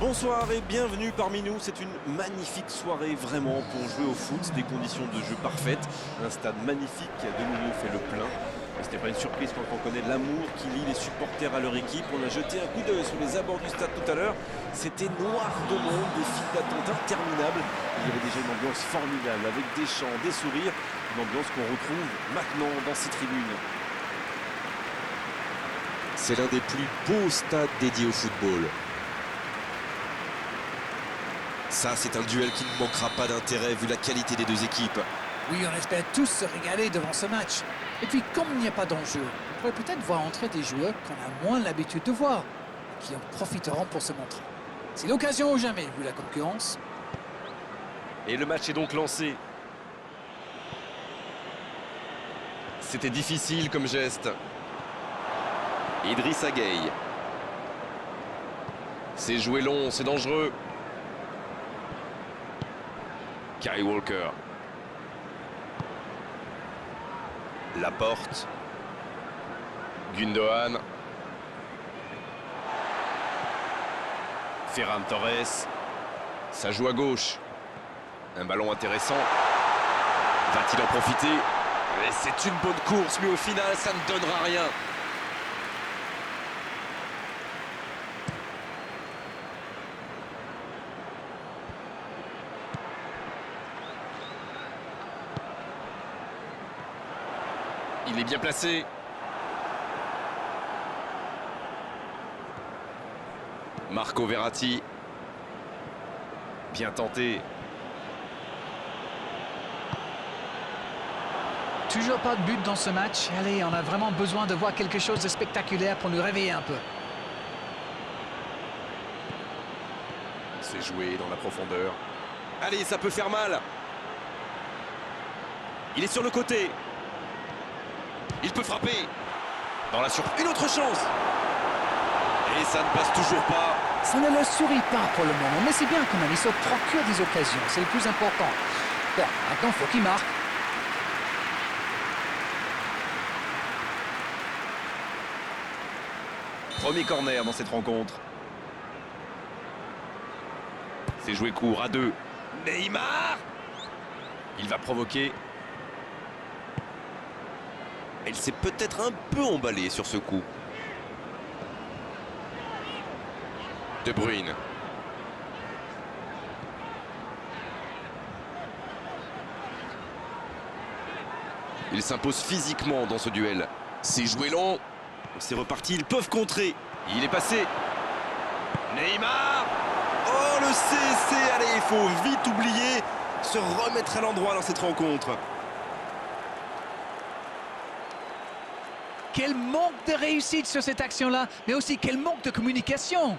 Bonsoir et bienvenue parmi nous. C'est une magnifique soirée vraiment pour jouer au foot. Des conditions de jeu parfaites. Un stade magnifique qui a de nouveau fait le plein. Et ce n'est pas une surprise quand on connaît l'amour qui lie les supporters à leur équipe. On a jeté un coup d'œil sur les abords du stade tout à l'heure. C'était noir de monde, des files d'attente interminables. Il y avait déjà une ambiance formidable avec des chants, des sourires. Une ambiance qu'on retrouve maintenant dans ces tribunes. C'est l'un des plus beaux stades dédiés au football. Ça, c'est un duel qui ne manquera pas d'intérêt vu la qualité des deux équipes. Oui, on espère tous se régaler devant ce match. Et puis, comme il n'y a pas d'enjeu, on pourrait peut-être voir entrer des joueurs qu'on a moins l'habitude de voir, qui en profiteront pour se montrer. C'est l'occasion ou jamais, vu la concurrence. Et le match est donc lancé. C'était difficile comme geste. Idrissa Gueye. C'est joué long, c'est dangereux. Kyle Walker. Laporte. Gundogan. Ferran Torres. Ça joue à gauche. Un ballon intéressant. Va-t-il en profiter? C'est une bonne course, mais au final, ça ne donnera rien. Il est bien placé. Marco Verratti. Bien tenté. Toujours pas de but dans ce match. Allez, on a vraiment besoin de voir quelque chose de spectaculaire pour nous réveiller un peu. C'est joué dans la profondeur. Allez, ça peut faire mal. Il est sur le côté. Il peut frapper. Dans la surface. Une autre chance. Et ça ne passe toujours pas. Ça ne leur sourit pas pour le moment, mais c'est bien quand même. Ils se procurent des occasions, c'est le plus important. Bon, maintenant, il faut qu'ils marquent. Premier corner dans cette rencontre. C'est joué court à deux. Neymar. Il va provoquer. Il s'est peut-être un peu emballé sur ce coup. De Bruyne. Il s'impose physiquement dans ce duel. C'est joué long. C'est reparti, ils peuvent contrer. Il est passé. Neymar. Oh, le CC. Allez, il faut vite oublier. Se remettre à l'endroit dans cette rencontre. Quel manque de réussite sur cette action-là, mais aussi quel manque de communication.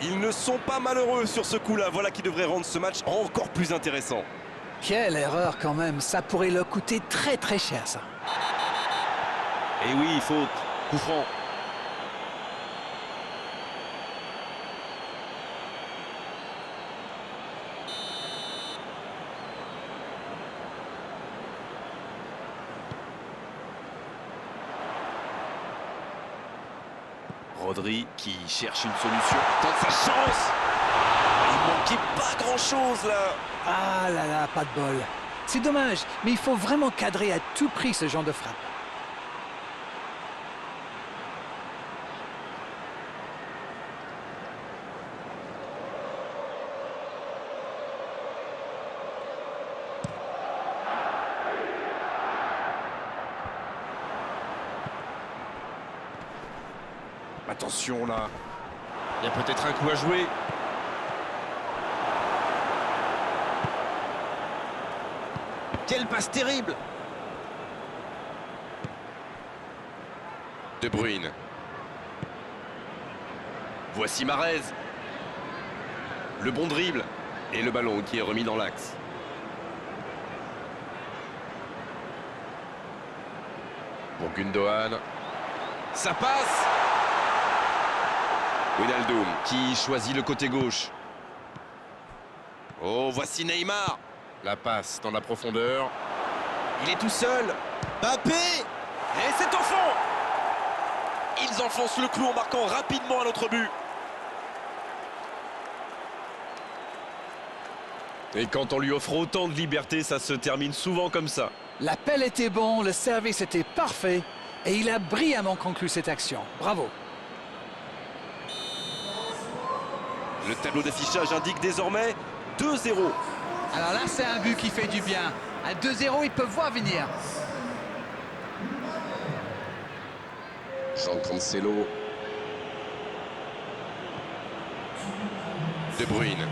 Ils ne sont pas malheureux sur ce coup-là. Voilà qui devrait rendre ce match encore plus intéressant. Quelle erreur quand même, ça pourrait leur coûter très très cher ça. Et oui, faute. Coup franc. Rodri qui cherche une solution, tente sa chance. Il manquait pas grand-chose là. Ah là là, pas de bol. C'est dommage, mais il faut vraiment cadrer à tout prix ce genre de frappe. Attention là. Il y a peut-être un coup à jouer. Quelle passe terrible. De Bruyne. Voici Mahrez. Le bon dribble. Et le ballon qui est remis dans l'axe. pour Gundogan. Ça passe. Wijnaldum qui choisit le côté gauche. Oh, voici Neymar. La passe dans la profondeur. Il est tout seul. Mbappé. Et c'est au fond. Ils enfoncent le clou en marquant rapidement un autre but. Et quand on lui offre autant de liberté, ça se termine souvent comme ça. L'appel était bon, le service était parfait et il a brillamment conclu cette action. Bravo. Le tableau d'affichage indique désormais 2-0. Alors là, c'est un but qui fait du bien. À 2-0, ils peuvent voir venir. Jean Cancelo. De Bruyne.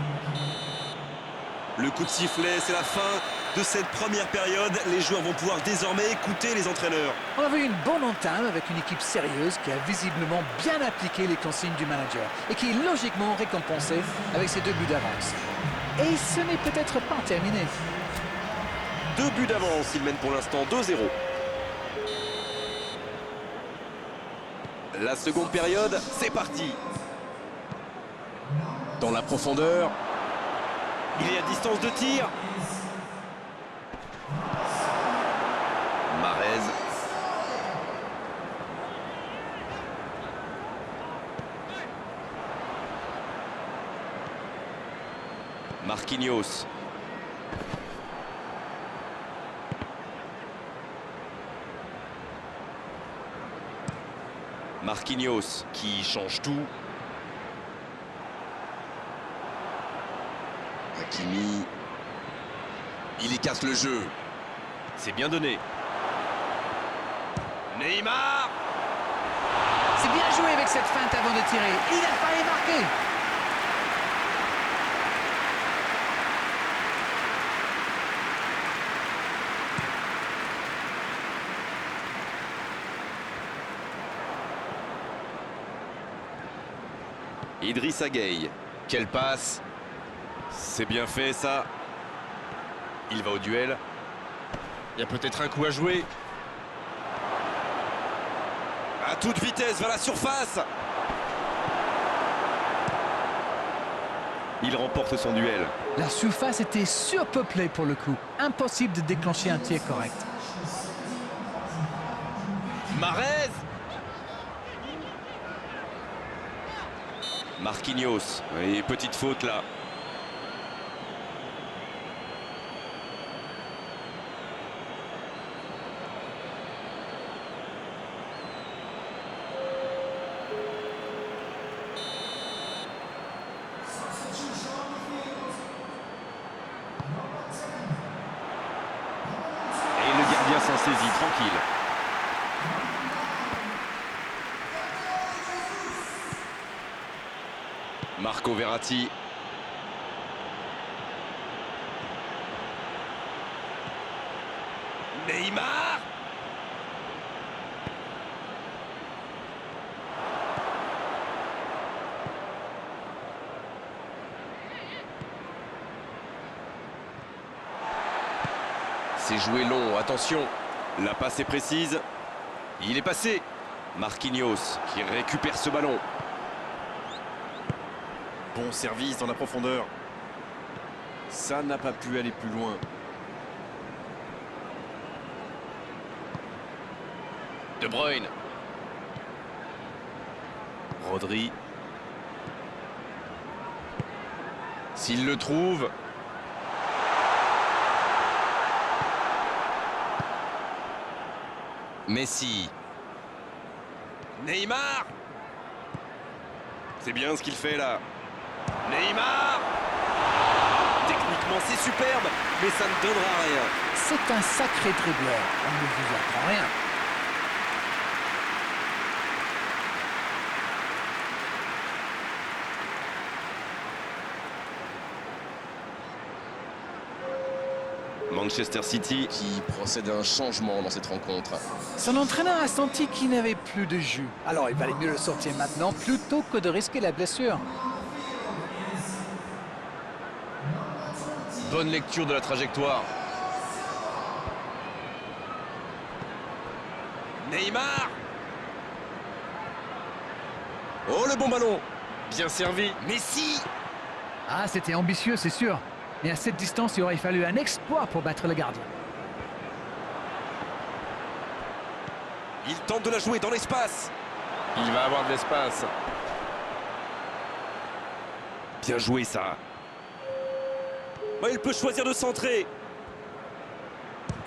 Le coup de sifflet, c'est la fin de cette première période. Les joueurs vont pouvoir désormais écouter les entraîneurs. On a vu une bonne entame avec une équipe sérieuse qui a visiblement bien appliqué les consignes du manager et qui est logiquement récompensée avec ses 2 buts d'avance. Et ce n'est peut-être pas terminé. 2 buts d'avance, il mène pour l'instant 2-0. La seconde période, c'est parti. Dans la profondeur. Il est à distance de tir. Mahrez. Marquinhos. Marquinhos qui change tout. Hakimi. Il y casse le jeu. C'est bien donné. Neymar. C'est bien joué avec cette feinte avant de tirer. Il a failli marquer. Idrissa Gueye. Quelle passe. C'est bien fait ça. Il va au duel. Il y a peut-être un coup à jouer. À toute vitesse vers la surface. Il remporte son duel. La surface était surpeuplée pour le coup. Impossible de déclencher un tir correct. Mahrez. Marquinhos. Et petite faute là. Et le gardien s'en saisit, tranquille. Marco Verratti. Neymar. C'est joué long, attention. La passe est précise. Il est passé. Marquinhos qui récupère ce ballon. Bon service dans la profondeur. Ça n'a pas pu aller plus loin. De Bruyne. Rodri. S'il le trouve. Messi. Neymar. C'est bien ce qu'il fait là. Neymar. Techniquement c'est superbe, mais ça ne donnera rien. C'est un sacré dribbleur. On ne vous apprend rien. Manchester City. Qui procède à un changement dans cette rencontre. Son entraîneur a senti qu'il n'avait plus de jus. Alors il valait mieux le sortir maintenant plutôt que de risquer la blessure. Bonne lecture de la trajectoire. Neymar. Oh, le bon ballon. Bien servi. Messi. Ah, c'était ambitieux, c'est sûr. Mais à cette distance, il aurait fallu un exploit pour battre le gardien. Il tente de la jouer dans l'espace. Il va avoir de l'espace. Bien joué, ça. Bah, il peut choisir de centrer.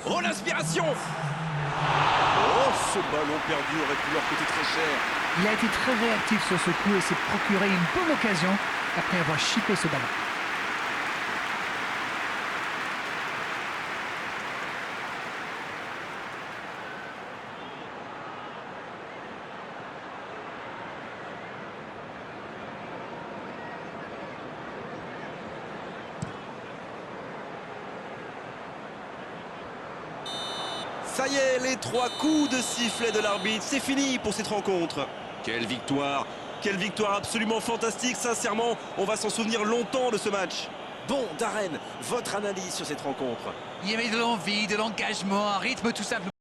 Oh, l'inspiration. Oh, ce ballon perdu aurait pu leur coûter très cher. Il a été très réactif sur ce coup et s'est procuré une bonne occasion après avoir chippé ce ballon. Ça y est, les 3 coups de sifflet de l'arbitre, c'est fini pour cette rencontre. Quelle victoire absolument fantastique, sincèrement, on va s'en souvenir longtemps de ce match. Bon, Darren, votre analyse sur cette rencontre? Il y avait de l'envie, de l'engagement, un rythme tout simplement.